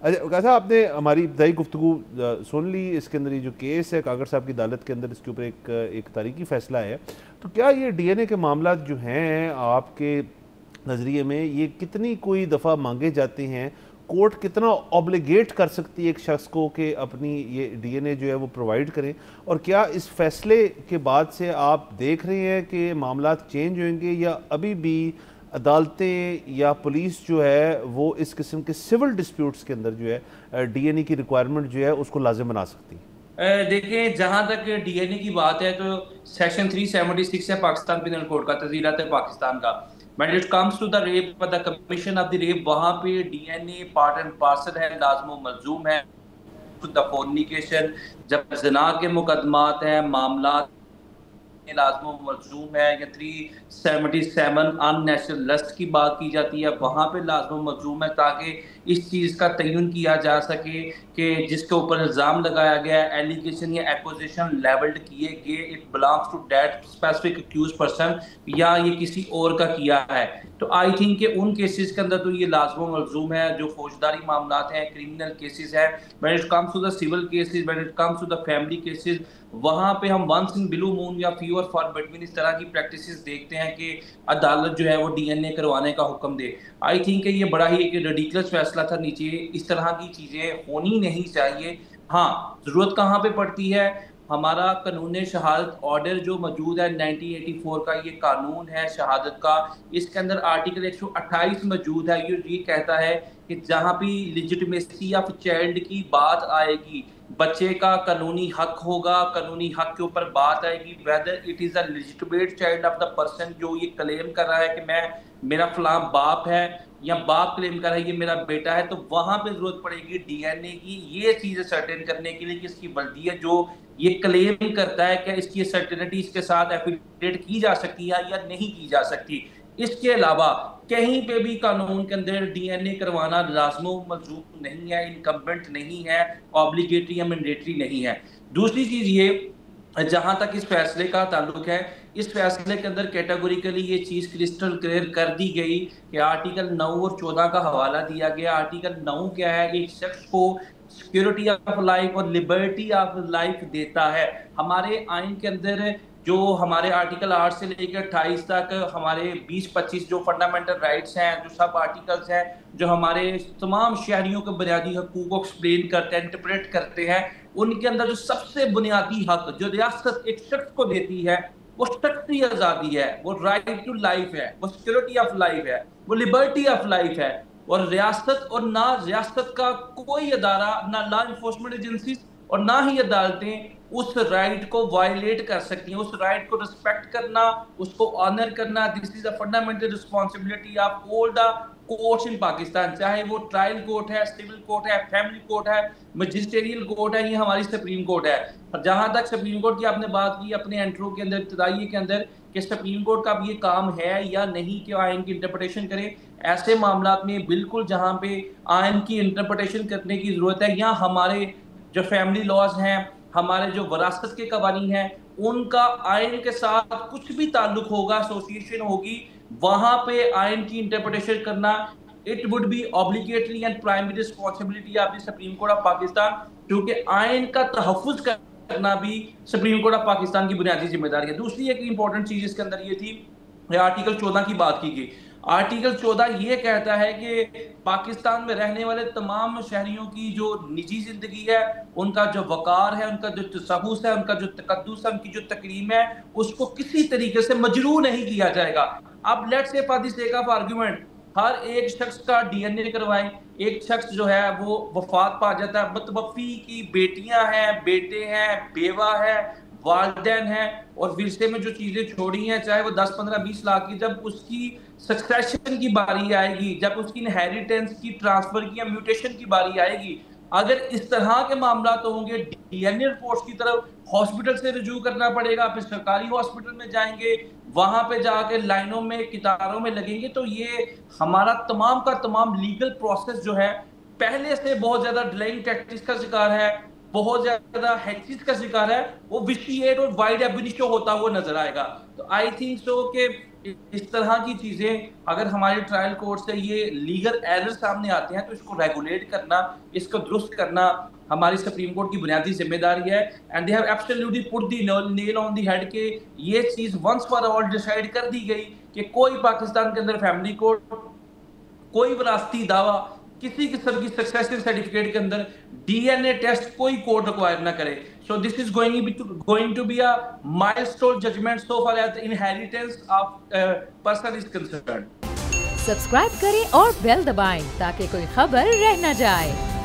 अच्छा कैसा, आपने हमारी इब्तदाई गुफ्तगू सुन ली। इसके अंदर ये जो केस है कागर साहब की अदालत के अंदर, इसके ऊपर एक तारीखी फ़ैसला है। तो क्या ये डीएनए के मामला जो हैं आपके नज़रिए में ये कितनी कोई दफ़ा मांगे जाते हैं? कोर्ट कितना ऑब्लिगेट कर सकती है एक शख्स को कि अपनी ये डीएनए जो है वो प्रोवाइड करें? और क्या इस फैसले के बाद से आप देख रहे हैं कि मामला चेंज होंगे, या अभी भी अदालतें या पुलिस जो है वो इस किस्म के सिविल डिस्प्यूट्स के अंदर जो है डीएनए की रिक्वायरमेंट जो है उसको लाजिम बना सकती है? देखिए, जहां तक डीएनए की बात है तो सेक्शन 376 है पाकिस्तान पिनल कोड का, तज़ीरात है पाकिस्तान का। When it comes to the rape, the commission of the rape, वहां पे डीएनए पार्ट एंड पार्सल है, लाजमो मलजूम है। द फोर्निकेशन, जब जना के मुकदमात हैं, मामला लाजमो मलजूम है, या 377 अननेचुरल लस्ट की बात की जाती है, वहां पे लाजमो मलजूम है, ताकि इस चीज का तयन किया जा सके कि जिसके ऊपर इल्जाम लगाया गया, एलिगेशन या एक्विजिशन लेवल्ड किए गए, it belongs to that specific accused person, या ये किसी और का किया है। तो आई थिंक कि उन केसेस के अंदर तो ये लाजमो मलजूम है। जो फौजदारी मामला हैं, क्रिमिनल केसेस हैं, when it comes to the civil cases, when it comes to the family cases, वहां पे हम वंस इन ब्लू मून या फ्यू और फॉर बिटवीन इस तरह की प्रैक्टिसेस देखते हैं कि अदालत जो है वो डीएनए करवाने का हुक्म दे। आई थिंक ये बड़ा ही एक रिडिकुलस फैसला था। नीचे इस तरह की चीजें होनी नहीं चाहिए। हाँ, जरूरत कहाँ पे पड़ती है, हमारा कानून शहादत ऑर्डर जो मौजूद है 1984 का, ये कानून है शहादत का। इसके अंदर आर्टिकल 128 मौजूद है। ये कहता है कि जहां भी लिजिटमेसी ऑफ चाइल्ड की बात आएगी, बच्चे का कानूनी हक होगा, कानूनी हक के ऊपर बात आएगी, whether it is a legitimate child of the person जो ये क्लेम कर रहा है कि मैं, मेरा फलां बाप है, या बाप क्लेम कर रहा है ये मेरा बेटा है, तो वहां पे जरूरत पड़ेगी डीएनए की, ये चीजें सर्टेन करने के लिए कि इसकी वल्दियत जो ये क्लेम करता है कि इसकी सर्टेनिटी इसके साथ एफिडेविट की जा सकती है या नहीं की जा सकती। इसके अलावा कहीं पे भी कानून के अंदर डीएनए करवाना लाजमो मलजूम नहीं है, इनकम्बेंट नहीं है, ऑब्लिगेटरी या मैंडेटरी नहीं है। दूसरी चीज ये, जहां तक इस फैसले का ताल्लुक है, इस फैसले के अंदर कैटेगोरिकली ये चीज क्रिस्टल क्लियर कर दी गई कि आर्टिकल 9 और 14 का हवाला दिया गया। आर्टिकल 9 क्या है, एक शख्स को सिक्योरिटी ऑफ लाइफ और लिबर्टी ऑफ लाइफ देता है। हमारे आइन के अंदर जो हमारे आर्टिकल 8 से लेकर 28 तक हमारे 20-25 जो फंडामेंटल राइट्स हैं, जो सब आर्टिकल्स हैं, जो हमारे तमाम शहरियों के बुनियादी हकूक को एक्सप्लेन करते हैं, इंटरप्रेट करते हैं, उनके अंदर जो सबसे बुनियादी हक जो रियासत एक शख्स को देती है, वो शख्सी आज़ादी है, वो राइट टू लाइफ है, वो सिक्योरिटी ऑफ लाइफ है, वो लिबर्टी ऑफ लाइफ है। और रियासत और ना रियासत का कोई अदारा, ना लॉ इन्फोर्समेंट एजेंसी और ना ही अदालतें उस राइट को वायलेट कर सकती हैं। उस राइट को रिस्पेक्ट करना, उसको ऑनर करना, this is a fundamental responsibility of all the courts in Pakistan, चाहे वो ट्रायल कोर्ट है, सिविल कोर्ट है, फैमिली कोर्ट है, मजिस्ट्रियल कोर्ट है, ये हमारी सुप्रीम कोर्ट है। और जहां तक सुप्रीम कोर्ट की आपने बात की अपने इंट्रो के अंदर, इब्तदाई के अंदर, कि सुप्रीम कोर्ट का ये काम है या नहीं कि आइन की इंटरप्रिटेशन करे, ऐसे मामला में बिल्कुल जहां पे आइन की इंटरप्रिटेशन करने की जरूरत है, या हमारे जो फैमिली लॉज हैं, हमारे जो विरासत के कवानीन हैं, उनका आइन के साथ कुछ भी ताल्लुक होगा, एसोसिएशन होगी, वहां पे आइन की इंटरप्रिटेशन करना, it would be obligatory and primary responsibility of the supreme court of Pakistan, क्योंकि आइन का तहफ़्फ़ुज़ करना भी सुप्रीम कोर्ट ऑफ पाकिस्तान की बुनियादी जिम्मेदारी है। दूसरी एक इंपॉर्टेंट चीज इसके अंदर ये थी, आर्टिकल 14 की बात की गई। आर्टिकल 14 ये कहता है कि पाकिस्तान में रहने वाले तमाम शहरियों की जो निजी जिंदगी है, उनका जो वकार है, उनका जो तसव्वुस है, उनका जो तकद्दुस है, उनकी जो तकरीम है, उसको किसी तरीके से मजरू नहीं किया जाएगा। अब let's say for the sake of argument हर एक शख्स का डीएनए करवाएं, एक शख्स जो है वो वफात पा जाता है, मतवफ़ी की बेटियां हैं, बेटे हैं, बेवा है, वालदैन है, और विरसे में जो चीजें छोड़ी हैं, चाहे वो 10-15-20 लाख की, जब उसकी सक्सेशन की बारी आएगी, जब उसकी इनहेरिटेंस की, ट्रांसफर की या म्यूटेशन की बारी आएगी, अगर इस तरह के मामला तो होंगे, डीएनए रिपोर्ट्स की तरफ हॉस्पिटल से रिज्यू करना पड़ेगा, फिर सरकारी हॉस्पिटल में जाएंगे, वहां पे जाके लाइनों में, कितारों में लगेंगे। तो ये हमारा तमाम का तमाम लीगल प्रोसेस जो है पहले से बहुत ज्यादा डिलेइंग टैक्टिक्स का शिकार है, बहुत ज्यादा हैक्सिस का शिकार है, वो विशिएट और वाइड एबिनिशो होता हुआ नजर आएगा। तो आई थिंक सो कि इस तरह की चीजें अगर हमारे ट्रायल कोर्ट से ये लीगल एरर सामने आते हैं तो इसको रेगुलेट करना, इसको दुरुस्त करना हमारी सुप्रीम कोर्ट की बुनियादी जिम्मेदारी है। And they have absolutely put the nail on the head कि ये चीज वंस फॉर ऑल डिसाइड कर दी गई कि कोई पाकिस्तान के अंदर फैमिली कोर्ट, कोई विरासती दावा, किसी किस्म की सक्सेसिव सर्टिफिकेट के अंदर डीएनए टेस्ट कोई कोर्ट रिक्वायर ना करे। So this is going to be a milestone judgment so far as the inheritance of person is concerned. Subscribe करें और बेल दबाएं ताकि कोई खबर रह न जाए।